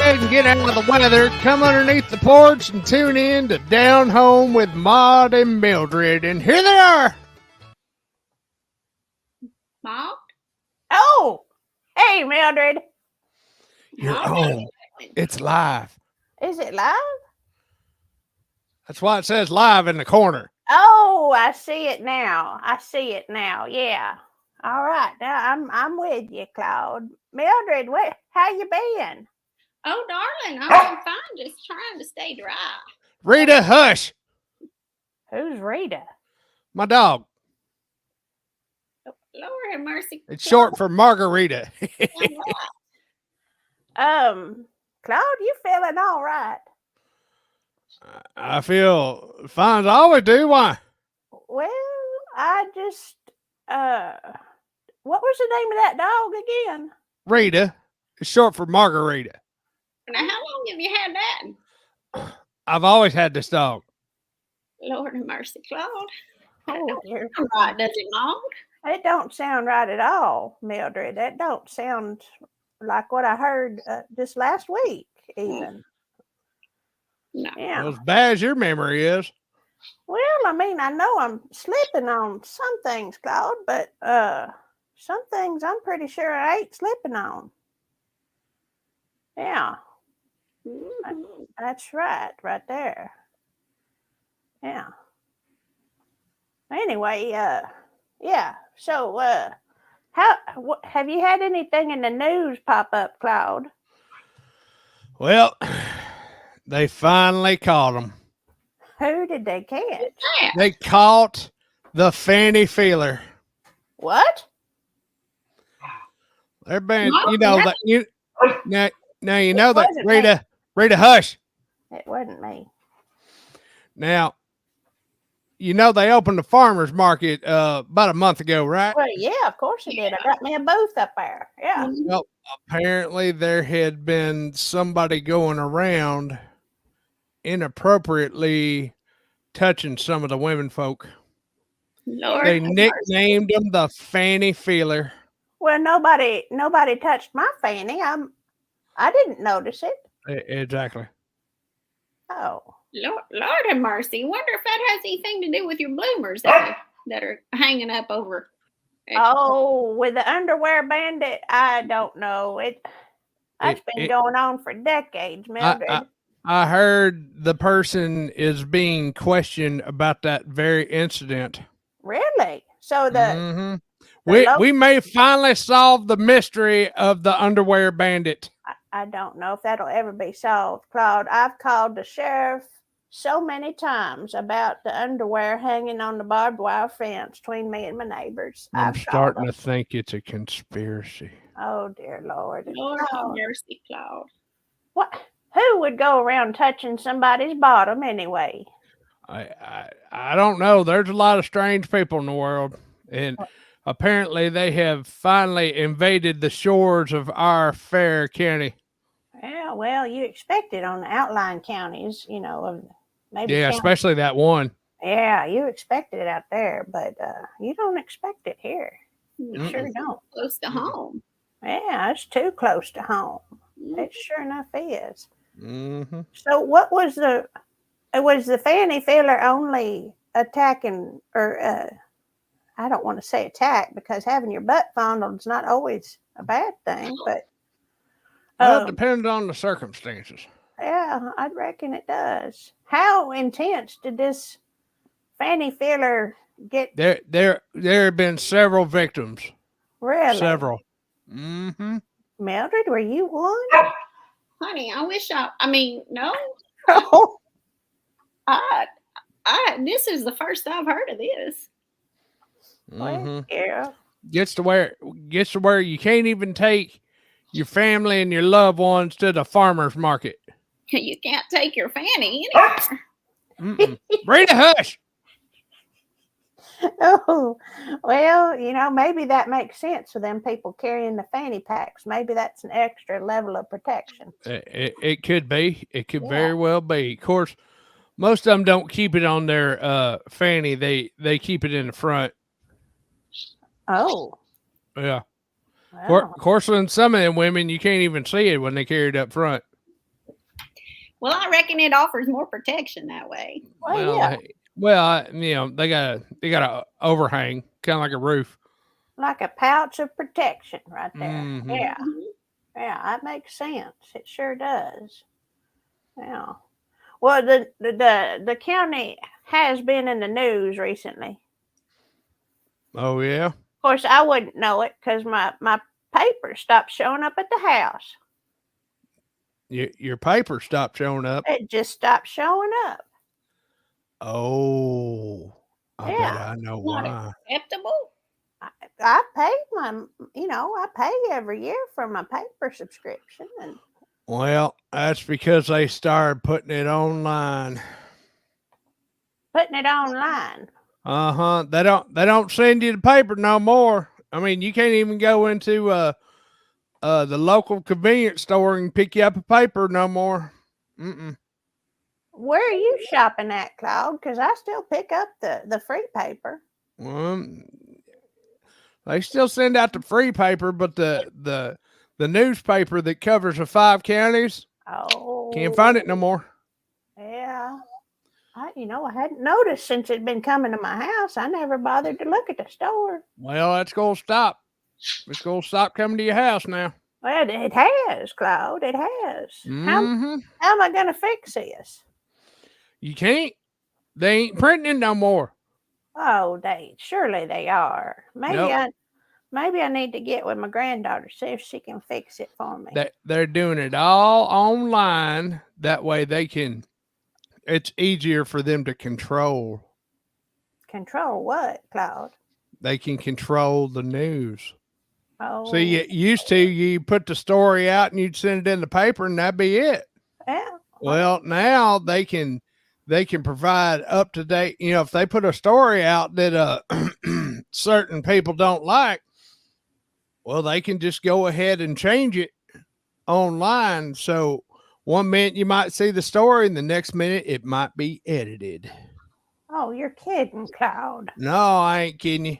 ahead and get out of the weather, come underneath the porch and tune in to Down Home with Maud and Mildred. And here they are. Maud? Oh, hey, Mildred. You're home. It's live. Is it live? That's why it says live in the corner. Oh, I see it now. Yeah. All right. Now I'm with you, Claude. Mildred, how you been? Oh, darling, I'm fine. Just trying to stay dry. Rita, hush. Who's Rita? My dog. Lord have mercy. It's short for Margarita. Claude, you feeling all right? I feel fine as I always do. Why? Well, I just, what was the name of that dog again? Rita. It's short for Margarita. Now, how long have you had that? I've always had this dog. Lord have mercy, Claude. Oh, dear. Right, does it, Maud? It don't sound right at all, Mildred. That don't sound like what I heard just last week, even. No. Yeah. Well, as bad as your memory is. Well, I mean, I know I'm slipping on some things, Claude, but some things I'm pretty sure I ain't slipping on. Yeah. That's right there. Yeah. Anyway, yeah. So, have you had anything in the news pop up, Claude? Well, they finally caught him. Who did they catch? They caught the fanny feeler. What? They're been, No, you know that's- that you now you know that wasn't Rita, hush. It wasn't me. Now, you know they opened the farmers market about a month ago, right? Well, yeah, of course it did. I got me a booth up there. Yeah. Well, apparently there had been somebody going around inappropriately touching some of the women folk. Lord They have mercy. nicknamed them the fanny feeler. Well, nobody touched my fanny. I didn't notice it. Exactly. Oh. Lord have mercy. Wonder if that has anything to do with your bloomers that are hanging up over. Oh, with the underwear bandit, I don't know. That's been going on for decades, Mildred. I heard the person is being questioned about that very incident. Really? So We may finally solve the mystery of the underwear bandit. I don't know if that'll ever be solved, Claude. I've called the sheriff so many times about the underwear hanging on the barbed wire fence between me and my neighbors. I'm starting to think it's a conspiracy. Oh, dear Lord. Lord have mercy, Claude. What? Who would go around touching somebody's bottom anyway? I don't know. There's a lot of strange people in the world. And apparently they have finally invaded the shores of our fair county. Yeah, well, you expect it on the outlying counties, of maybe. Yeah, especially that one. Yeah, you expect it out there, but you don't expect it here. You sure don't. Close to home. Yeah, it's too close to home. It sure enough is. Mm-hmm. So what was the fanny feeler only attacking, or I don't want to say attack because having your butt fondled is not always a bad thing, but well, it depends on the circumstances. Yeah, I'd reckon it does. How intense did this fanny feeler get? There have been several victims. Really? Several. Mm-hmm. Mildred, were you one? Honey, I wish no. Oh. This is the first I've heard of this. Mm-hmm. Yeah. Gets to where you can't even take your family and your loved ones to the farmer's market. You can't take your fanny anywhere. Rita, hush. Oh, well, maybe that makes sense for them people carrying the fanny packs. Maybe that's an extra level of protection. It could be. It could very well be. Of course, most of them don't keep it on their fanny. They keep it in the front. Oh. Yeah. Wow. Of course, in some of them women, you can't even see it when they carry it up front. Well, I reckon it offers more protection that way. Well, yeah, they got a overhang, kind of like a roof. like a pouch of protection right there. Mm-hmm. Yeah, Mhm. yeah, that makes sense. It sure does. Yeah. Well, the county has been in the news recently. Oh yeah. Of course, I wouldn't know it because my paper stopped showing up at the house. Your paper stopped showing up. It just stopped showing up. Oh, I bet Yeah. I know Not why. acceptable. I pay I pay every year for my paper subscription, and Well, that's because they started putting it online. putting it online. Uh-huh. They don't send you the paper no more. I mean, you can't even go into the local convenience store and pick you up a paper no more. Mm-mm. Where are you shopping at, Claude? Because I still pick up the free paper. Well, they still send out the free paper, but the newspaper that covers the 5 counties can't find it no Oh, more. yeah. I hadn't noticed since it'd been coming to my house. I never bothered to look at the store. Well, that's gonna stop. It's gonna stop coming to your house now. Well, it has, Claude. It has. Mm-hmm. How am I going to fix this? You can't. They ain't printing it no more. Oh, surely they are. Nope. Maybe I need to get with my granddaughter, see if she can fix it for me. They're doing it all online. That way it's easier for them to control. Control what, Claude? They can control the news. Oh, See, you put the story out and you'd send it in the paper and that'd be it. yeah. Well, now they can provide up to date. If they put a story out that certain people don't like, well, they can just go ahead and change it online. So one minute you might see the story, and the next minute it might be edited. Oh, you're kidding, Claude. No, I ain't kidding you.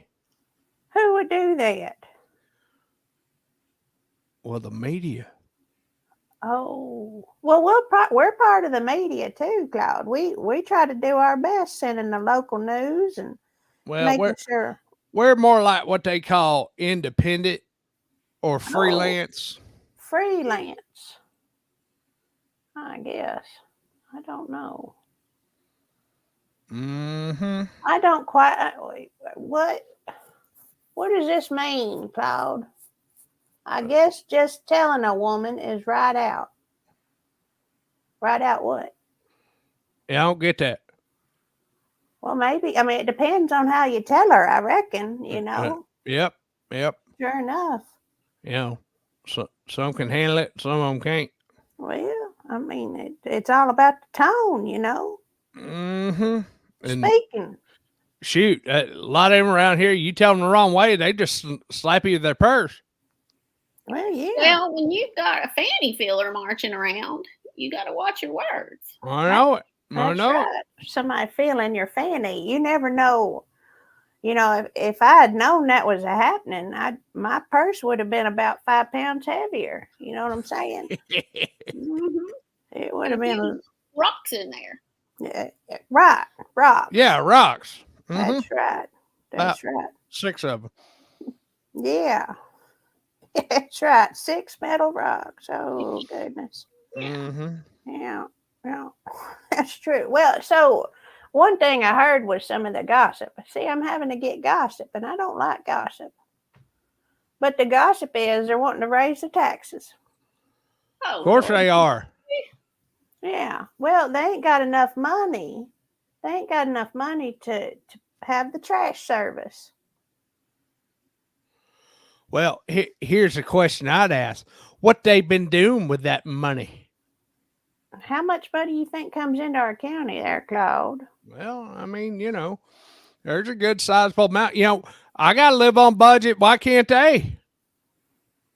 Who would do that? Well, the media. Oh, well, we're part of the media too, Claude. We try to do our best sending the local news and Well, making sure. we're more like what they call independent or freelance. Freelance, I guess. I don't know. Mm-hmm. I don't quite. What does this mean, Claude? I guess just telling a woman is right out. Right out what? Yeah, I don't get that. Well, maybe. I mean, it depends on how you tell her, I reckon, Yep. Sure enough. So some can handle it, some of them can't. Well, I mean, it's all about the tone, Mm-hmm. And Speaking. shoot, a lot of them around here, you tell them the wrong way, they just slap you with their purse. Well, yeah. Well, when you've got a fanny filler marching around, you got to watch your words. I know it. That's right. Somebody feeling your fanny. You never know. If I had known that was happening, my purse would have been about 5 pounds heavier. You know what I'm saying? Mm-hmm. It would have been rocks in there. Yeah, right, rocks. Yeah, rocks. Mm-hmm. That's right. That's about right. 6 of them. Yeah, that's right. 6 metal rocks. Oh goodness. Mm-hmm. Yeah, that's true. Well, so one thing I heard was some of the gossip. See, I'm having to get gossip, and I don't like gossip. But the gossip is they're wanting to raise the taxes. Oh, of course they are. Yeah. Well, they ain't got enough money. They ain't got enough money to have the trash service. Well, here's a question I'd ask. What they been doing with that money? How much money you think comes into our county there, Claude? Well, I mean, there's a good sizable amount. I got to live on budget. Why can't they?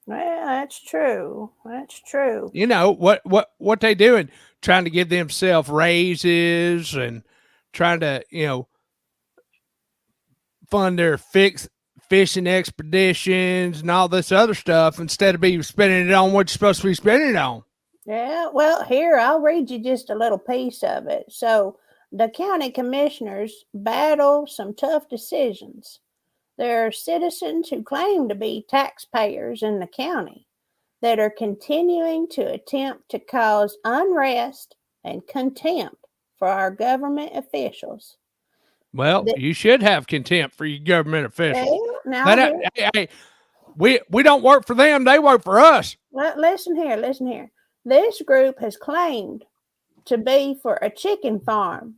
Well, that's true. That's true. What they doing? Trying to give themselves raises and trying to, fund their fishing expeditions and all this other stuff instead of be spending it on what you're supposed to be spending it on. Yeah, well, here, I'll read you just a little piece of it. So, the county commissioners battle some tough decisions. There are citizens who claim to be taxpayers in the county that are continuing to attempt to cause unrest and contempt for our government officials. Well, The- you should have contempt for your government officials. well, now, That, hey, we don't work for them; they work for us. listen here, listen here. This group has claimed to be for a chicken farm,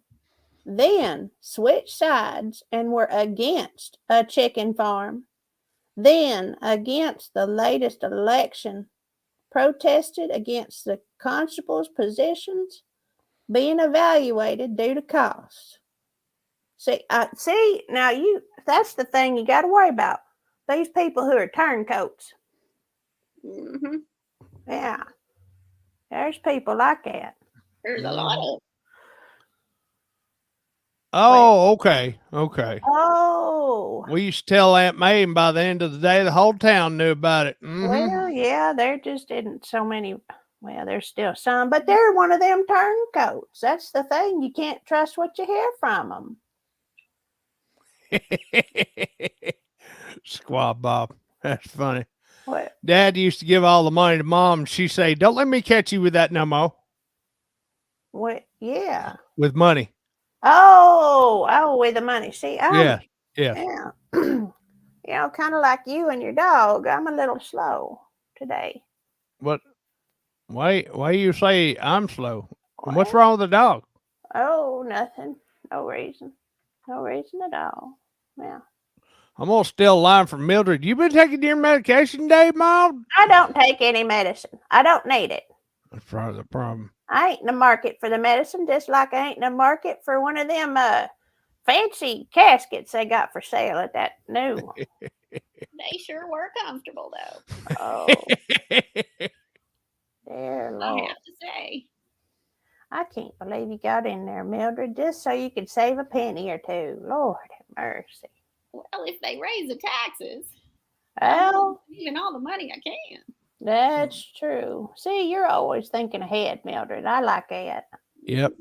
then switched sides and were against a chicken farm, then against the latest election, protested against the constable's positions being evaluated due to cost. See, now that's the thing you got to worry about. These people who are turncoats. Mm-hmm. Yeah, there's people like that. There's a lot of. Oh, okay, okay. Oh, We used to tell Aunt May, and by the end of the day, the whole town knew about it. well, yeah, there just isn't so many. Well, there's still some, but they're one of them turncoats. That's the thing. You can't trust what you hear from them. Squaw Bob. That's funny. What? Dad used to give all the money to Mom, and she'd say, "Don't let me catch you with that no more." What? Yeah. With money. Oh, with the money. See, Yeah. yeah. Kind of like you and your dog. I'm a little slow today. What? Why you say I'm slow? What's Well, wrong with the dog? oh, nothing. No reason. No reason at all. Yeah. I'm gonna steal a line from Mildred. You been taking your medication, Dave, Mom? I don't take any medicine. I don't need it. That's probably the problem. I ain't in the market for the medicine, just like I ain't in the market for one of them fancy caskets they got for sale at that new. They sure were comfortable though. Oh, dear I Lord. have to say. I can't believe you got in there, Mildred, just so you could save a penny or two. Lord have mercy. Well, if they raise the taxes, Well, even all the money I can. that's true. See, you're always thinking ahead, Mildred. I like that. Yep.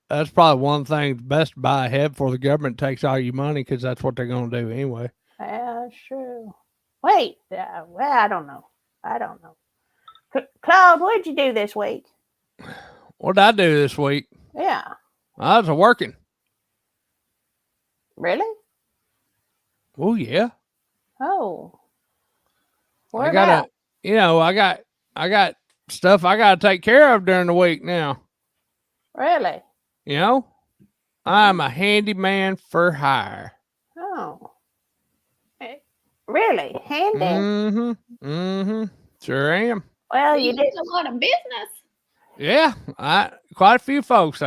That's probably one thing best to buy ahead before the government takes all your money, because that's what they're gonna do anyway. That's true. Wait, well, I don't know. Claude, what'd you do this week? What did I do this week? Yeah, I was working. really? Oh yeah. Oh, where I about? gotta, I got stuff I gotta take care of during the week now. Really? You know, I'm a handyman for hire. Oh, really? Mm-hmm. Sure am. Well, You you did. did a lot of business. Yeah, quite a few folks.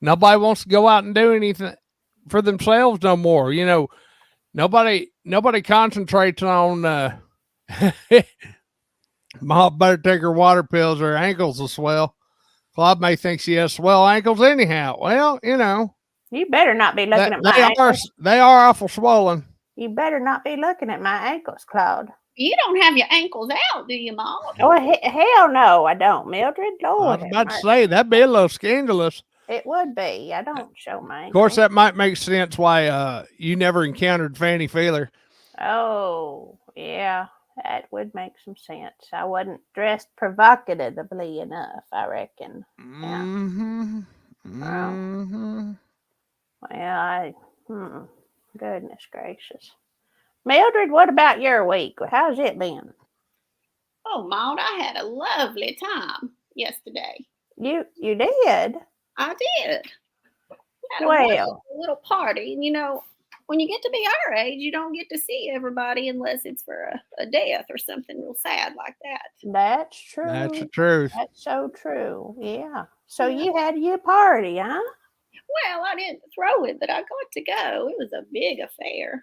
Nobody wants to go out and do anything for themselves no more. Nobody concentrates on Mom better take her water pills or her ankles will swell. Claude may think she has swell ankles anyhow. Well, You better not be looking at my ankles. they are awful swollen. You better not be looking at my ankles, Claude. You don't have your ankles out, do you, Mom? Oh, hell no, I don't, Mildred. I Lord, was about to say that'd be a little scandalous. it would be. I don't show my Of ankles. course, that might make sense why you never encountered Fanny Feeler. Oh, yeah, that would make some sense. I wasn't dressed provocatively enough, I reckon. Well, goodness gracious. Mildred, what about your week? How's it been? Oh, Maud, I had a lovely time yesterday. You did? I did. Had a Well, wonderful little party. And when you get to be our age, you don't get to see everybody unless it's for a death or something real sad like that. that's true. That's the truth. That's so true. Yeah. So you had your party, huh? Well, I didn't throw it, but I got to go. It was a big affair.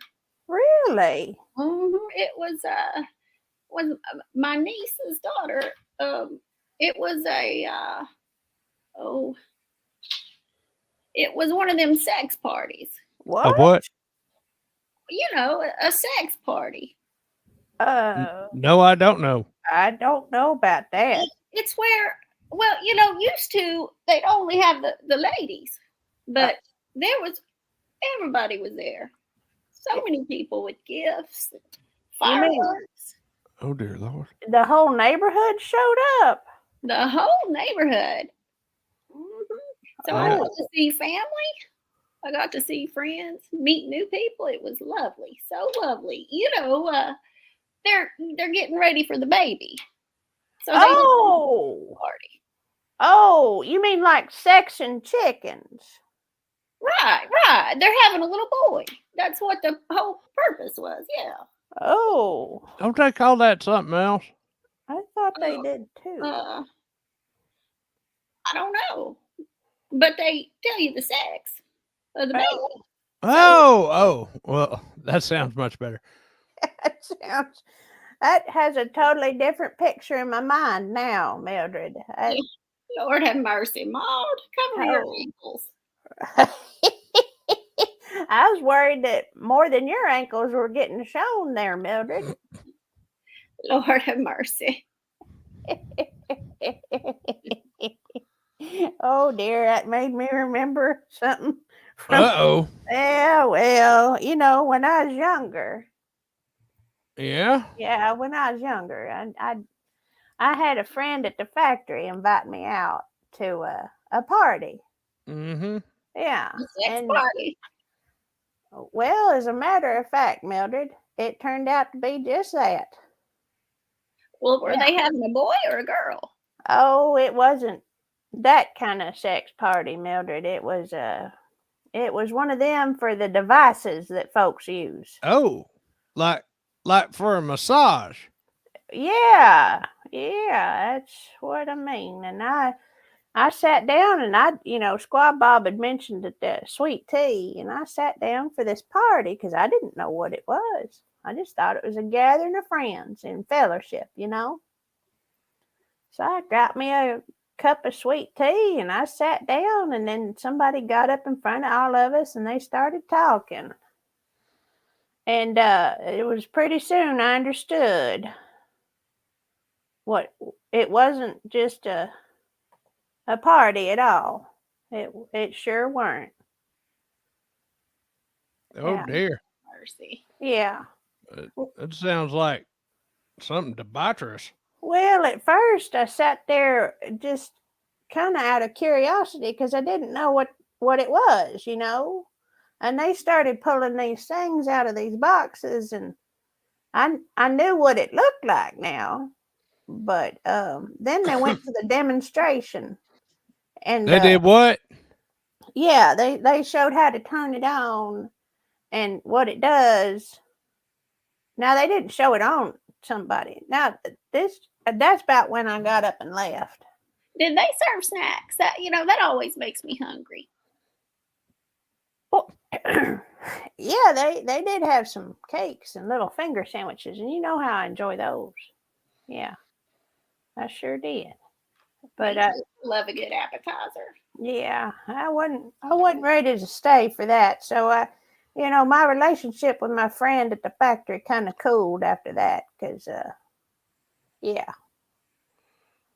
Really? It was my niece's daughter. It was it was one of them sex parties. What? What? A sex party. No, I don't know. I don't know about that. It's where Well, used to they'd only have the ladies, but there was everybody was there. So many people with gifts, You mean fireworks. Oh dear Lord. the whole neighborhood showed up? The whole neighborhood. Mhm. So I Yeah. got to see family. I got to see friends, meet new people. It was lovely, so lovely. They're getting ready for the baby, so they had a Oh, party. oh, you mean like section chickens? Right. They're having a little boy. That's what the whole purpose was. Yeah. Oh, Don't they call that something else? I thought they Uh, did too. I don't know, but they tell you the sex of the baby. Oh, So Oh. Well, that sounds much better. that has a totally different picture in my mind now, Mildred. Lord have mercy, Maud, cover your Oh. ankles. I was worried that more than your ankles were getting shown there, Mildred. Lord have mercy. Oh dear, that made me remember something from. Uh-oh. Yeah, well, when I was younger. Yeah. Yeah, when I was younger, I had a friend at the factory invite me out to a party. Mm-hmm. Yeah, The sex and party. well, as a matter of fact, Mildred, it turned out to be just that. Well, were Yeah. they having a boy or a girl? Oh, it wasn't that kind of sex party, Mildred. It was one of them for the devices that folks use. Oh. Like for a massage. Yeah, that's what I mean. And I sat down and Squaw Bob had mentioned the sweet tea, and I sat down for this party because I didn't know what it was. I just thought it was a gathering of friends and fellowship. So I got me a cup of sweet tea and I sat down, and then somebody got up in front of all of us and they started talking. And it was pretty soon I understood what it wasn't just a party at all. It sure weren't. Oh Yeah. dear. Mercy. Yeah. It sounds like something debaucherous. Well, at first I sat there just kind of out of curiosity because I didn't know what it was. And they started pulling these things out of these boxes, and I knew what it looked like now. But then they went to the demonstration, and They did what? yeah, they showed how to turn it on and what it does. Now they didn't show it on somebody. Now that's about when I got up and left. Did they serve snacks? That always makes me hungry. Well, yeah, they did have some cakes and little finger sandwiches, and you know how I enjoy those. Yeah, I sure did. But I love a good appetizer. yeah, I wasn't ready to stay for that. So my relationship with my friend at the factory kind of cooled after that because yeah.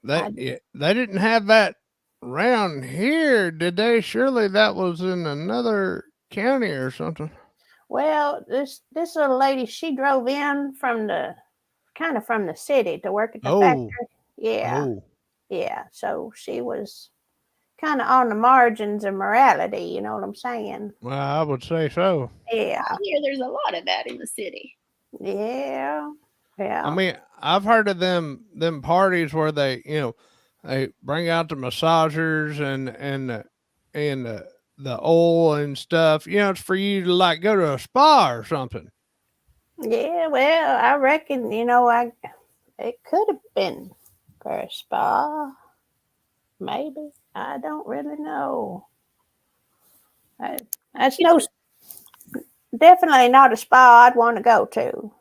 They didn't have that around here, did they? Surely that was in another county or something. Well, this little lady, she drove in from the city to work at the Oh. factory. Yeah, Oh. yeah. So she was kind of on the margins of morality. You know what I'm saying? Well, I would say so. Yeah, I hear there's a lot of that in the city. yeah, I yeah. mean, I've heard of them parties where they bring out the massagers and the oil and stuff. It's for you to like go to a spa or something. Yeah, well, I reckon, it could have been for a spa. Maybe. I don't really know. That's definitely not a spa I'd want to go to,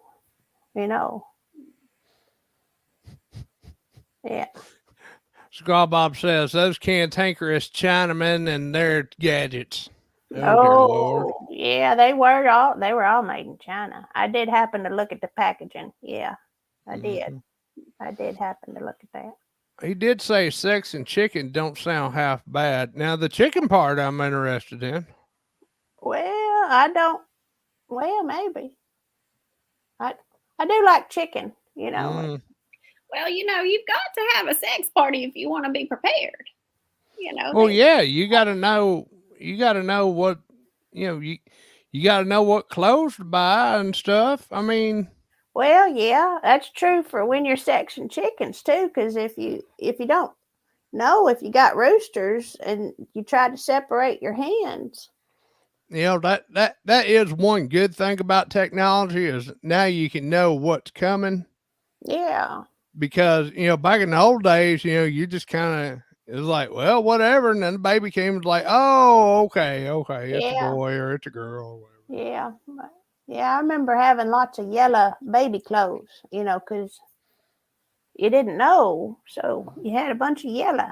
you know. Yeah. Squaw Bob says those cantankerous Chinamen and their gadgets. Oh dear Lord. Oh, yeah, they were all made in China. I did happen to look at the packaging. Yeah, I did. Mhm. I did happen to look at that. He did say sex and chicken don't sound half bad. Now the chicken part I'm interested in. Well, I don't. Well, maybe. I I do like chicken. Mm. Well, you've got to have a sex party if you want to be prepared. Well, They yeah, you got to know. You got to know what you got to know what clothes to buy and stuff. I mean, Well, yeah, that's true for when you're sexing chickens too. Because if you don't know if you got roosters and you try to separate your hens, that is one good thing about technology is now you can know what's coming yeah, because back in the old days, you just kind of it was like, well, whatever, and then the baby came like, oh, okay, it's a yeah, boy or it's a girl or whatever. yeah, yeah. I remember having lots of yellow baby clothes. Because you didn't know, so you had a bunch of yellow.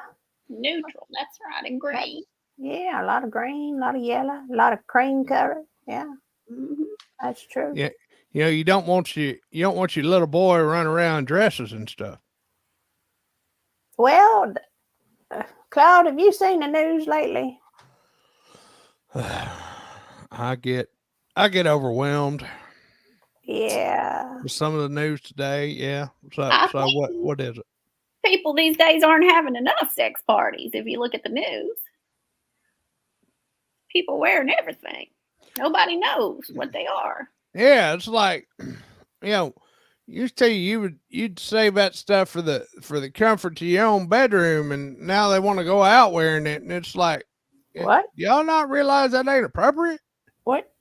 neutral. That's right, and green. Yeah, a lot of green, a lot of yellow, a lot of cream color. Yeah, Hmm. that's true. Yeah, you don't want your little boy running around dresses and stuff. Well, Claude, have you seen the news lately? I get overwhelmed Yeah. with some of the news today. Yeah. So I so what think what is it? people these days aren't having enough sex parties. If you look at the news, people wearing everything. Nobody knows what they are. Yeah, it's like you know, used to you'd save that stuff for the comfort to your own bedroom, and now they want to go out wearing it, and it's like, What? y'all not realize that ain't appropriate? What?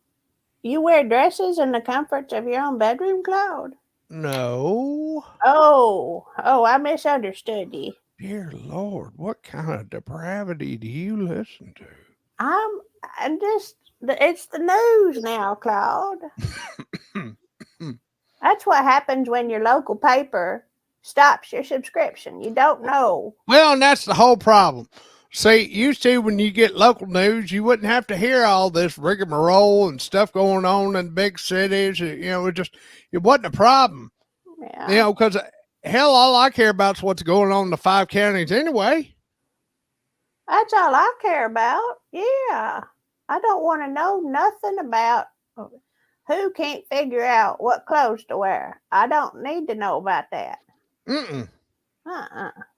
You wear dresses in the comforts of your own bedroom, Claude? No, Oh, I misunderstood you. dear Lord, what kind of depravity do you listen to? I'm just, it's the news now, Claude. That's what happens when your local paper stops your subscription. You don't know. Well, and that's the whole problem. See, used to when you get local news, you wouldn't have to hear all this rigmarole and stuff going on in big cities. It wasn't a problem. Yeah. Because hell, all I care about is what's going on in the 5 counties anyway. That's all I care about. Yeah. I don't want to know nothing about who can't figure out what clothes to wear. I don't need to know about that. Mm-mm.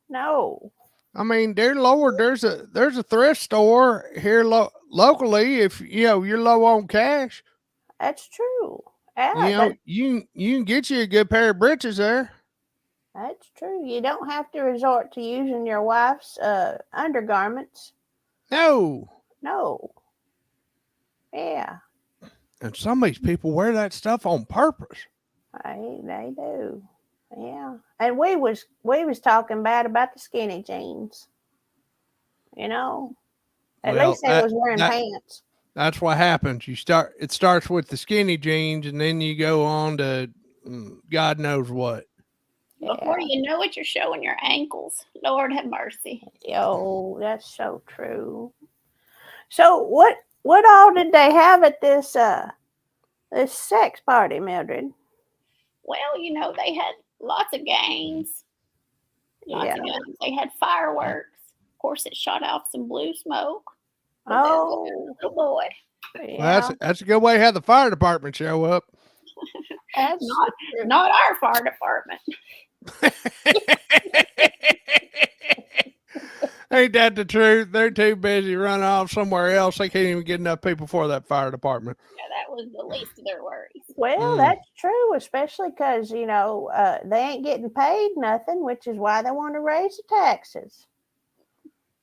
No. I mean, dear Lord, there's a thrift store here locally. If you're low on cash, That's true. Yeah, you can get you a good pair of breeches there. that's true. You don't have to resort to using your wife's undergarments. No, No. Yeah. and some of these people wear that stuff on purpose. They do. Yeah. And we was talking bad about the skinny jeans. At Well, least they was wearing that pants. that's what happens. It starts with the skinny jeans, and then you go on to God knows what. Before Yeah. you know it, you're showing your ankles. Lord have mercy. Yo, that's so true. So what all did they have at this sex party, Mildred? Well, they had lots of games. Lots Yeah. of games. They had fireworks. Of course, it shot off some blue smoke. Oh, Little boy. Well, yeah. that's a good way to have the fire department show up. That's Not true. not our fire department. Ain't that the truth? They're too busy running off somewhere else. They can't even get enough people for that fire department. Yeah, that was the least of their worries. Well, that's true, especially because they ain't getting paid nothing, which is why they want to raise the taxes.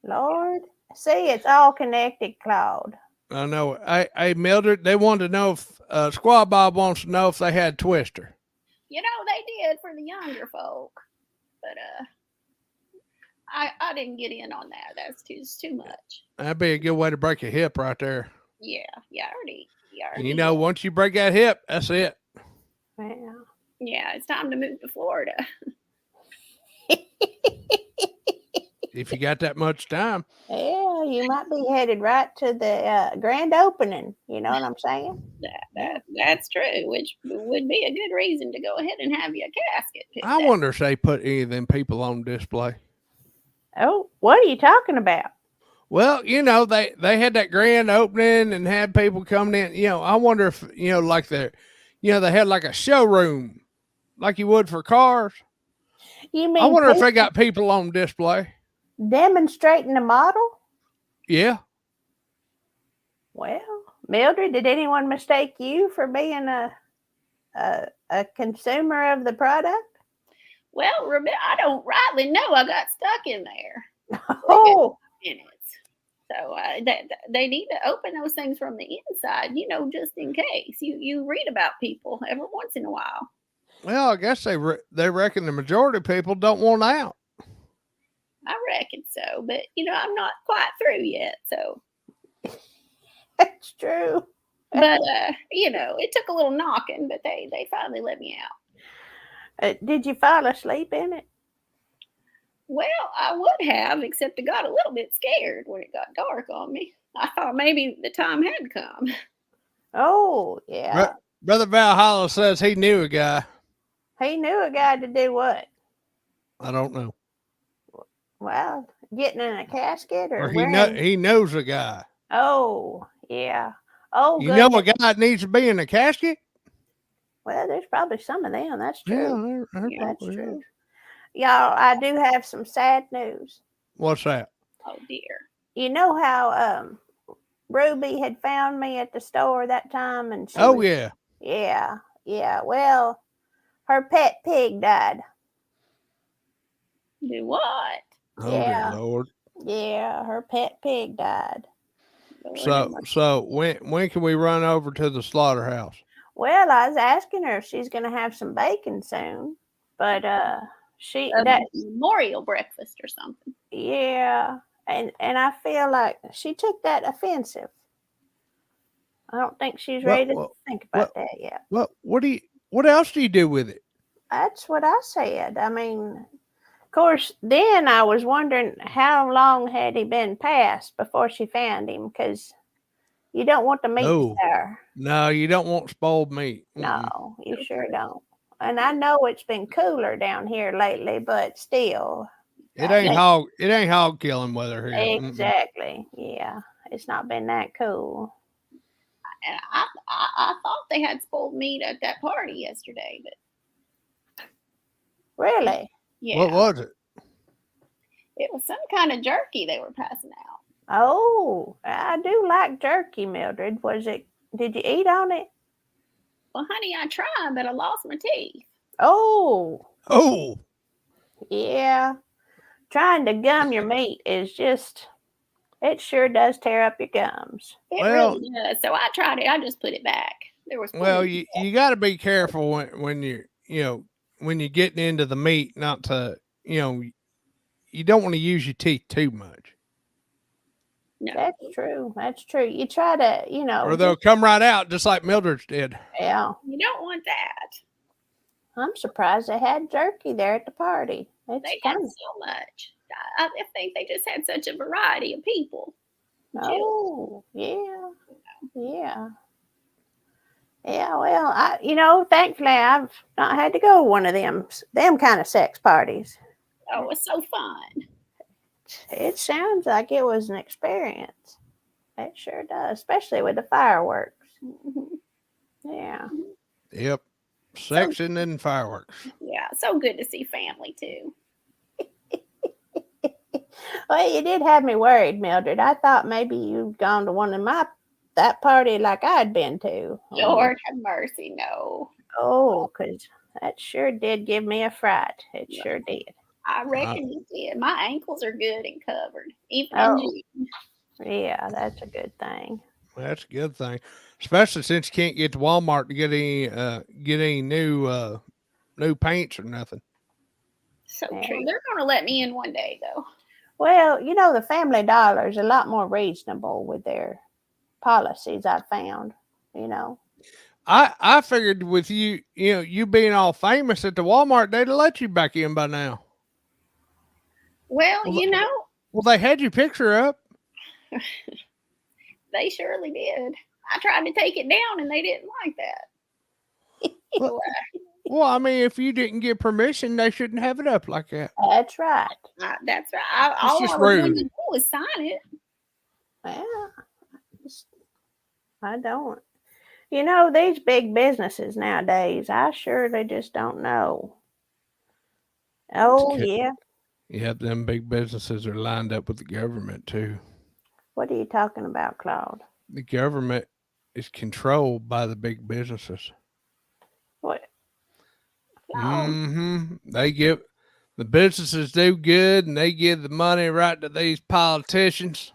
Lord, see, it's all connected, Claude. I know. I Mildred, they wanted to know if Squad Bob wants to know if they had Twister. They did for the younger folk, but I didn't get in on that. That's too much. That'd be a good way to break your hip right there. Yeah, I already. And once you break that hip, that's it. Yeah. Yeah, it's time to move to Florida. If you got that much time. Yeah, you might be headed right to the grand opening. You know what I'm saying? That's true, which would be a good reason to go ahead and have your casket picked I out. wonder if they put any of them people on display. Oh, what are you talking about? Well, they had that grand opening and had people coming in. I wonder if like they had like a showroom, like you would for cars. You I mean wonder if they people got people on display. demonstrating a model? Yeah. Well, Mildred, did anyone mistake you for being a consumer of the product? Well, I don't rightly know. I got stuck in there for a good Oh, minutes. So they need to open those things from the inside, just in case. You read about people every once in a while. Well, I guess they reckon the majority of people don't want out. I reckon so, but I'm not quite through yet. So, that's true. but it took a little knocking, but they finally let me out. Did you fall asleep in it? Well, I would have, except I got a little bit scared when it got dark on me. I thought maybe the time had come. Oh, yeah. Brother Valhalla says he knew a guy. He knew a guy to do what? I don't know. Well, getting in a casket or he knows a guy. Oh, yeah. Oh, you goodness. know a guy that needs to be in a casket? Well, there's probably some of them. That's true. Yeah, That's true. Y'all, I do have some sad news. What's that? Oh, dear. You know how Ruby had found me at the store that time? And Yeah. Yeah. Well, her pet pig died. Do what? Oh, Yeah. dear Lord. Yeah, her pet pig died. So when can we run over to the slaughterhouse? Well, I was asking her if she's going to have some bacon soon, but that memorial breakfast or something. Yeah, and I feel like she took that offensive. I don't think she's ready to think about that yet. What else do you do with it? That's what I said. I mean, of course, then I was wondering how long had he been passed before she found him, because you don't want the meat sour. No, you don't want spoiled meat. No, you sure don't. And I know it's been cooler down here lately, but still. It ain't hog killing weather here. Exactly. Yeah. It's not been that cool. And I thought they had spoiled meat at that party yesterday, but really? Yeah. What was it? It was some kind of jerky they were passing out. Oh, I do like jerky, Mildred. Did you eat on it? Well, honey, I tried, but I lost my teeth. Oh. Yeah. Trying to gum your meat is it sure does tear up your gums. It really does. So I tried it. I just put it back. There was you got to be careful when you're getting into the meat, not to you don't want to use your teeth too much. No. That's true. You try to, or they'll come right out just like Mildred's did. Yeah. You don't want that. I'm surprised they had jerky there at the party. They had so much. I think they just had such a variety of people. Oh, yeah. Yeah. Yeah, well, thankfully I've not had to go to one of them kind of sex parties. Oh, it was so fun. It sounds like it was an experience. It sure does, especially with the fireworks. Mm-hmm. Yeah. Yep. Section and fireworks. Yeah, so good to see family too. Well, you did have me worried, Mildred. I thought maybe you'd gone to one of that party like I'd been to. Lord have mercy, no. Oh, because that sure did give me a fright. It sure did. I reckon you did. My ankles are good and covered. Even in June. Yeah, that's a good thing. Well, that's a good thing, especially since you can't get to Walmart to get any new paints or nothing. So true. They're going to let me in one day, though. Well, the Family Dollar is a lot more reasonable with their policies, I found. I figured with you being all famous at the Walmart, they'd let you back in by now. Well, Well, they had your picture up. They surely did. I tried to take it down, and they didn't like that. Well, I mean, if you didn't get permission, they shouldn't have it up like that. That's right. That's right. It's All just I was going rude. to do was sign it. Well, I don't. You know, these big businesses nowadays, I surely just don't know. Oh, Okay. yeah. Yep, them big businesses are lined up with the government too. What are you talking about, Claude? The government is controlled by the big businesses. What? They give the businesses do good, and they give the money right to these politicians.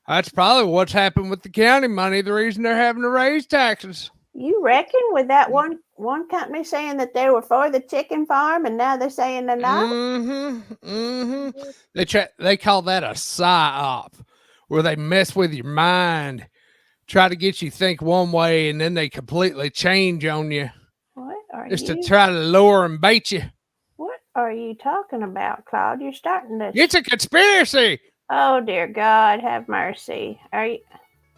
That's probably what's happened with the county money. The reason they're having to raise taxes. You reckon with that one company saying that they were for the chicken farm, and now they're saying they're not? They call that a psyop, where they mess with your mind, try to get you think one way, and then they completely change on you. What are Just you? to try to lure and bait you. What are you talking about, Claude? You're starting to. It's a conspiracy. Oh dear God, have mercy. Are you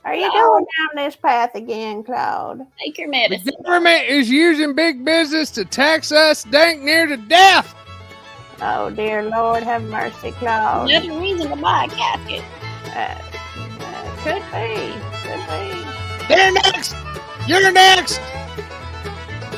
going down this path again, Claude? Take your The medicine. government is using big business to tax us dank near to death. Oh dear Lord, have mercy, Claude. Another reason to buy a casket. Could be. They're next. You're next.